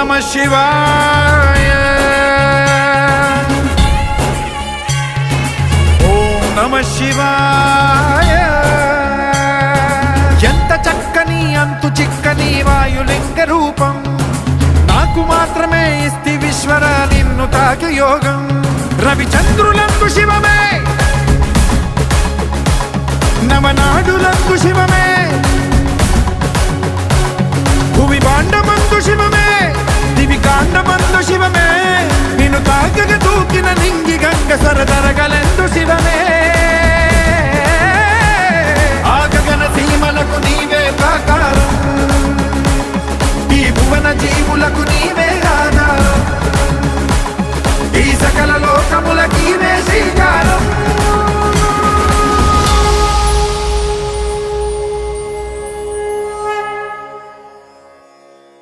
నమ శివాయ ఓం నమ శివాయ ఎంత చక్కని అంతు చిక్కని వాయులింగ రూపం నాకు మాత్రమే ఇస్తి విశ్వర నిన్ను తాకి యోగం రవిచంద్రులందు శివమే నవనాడులందు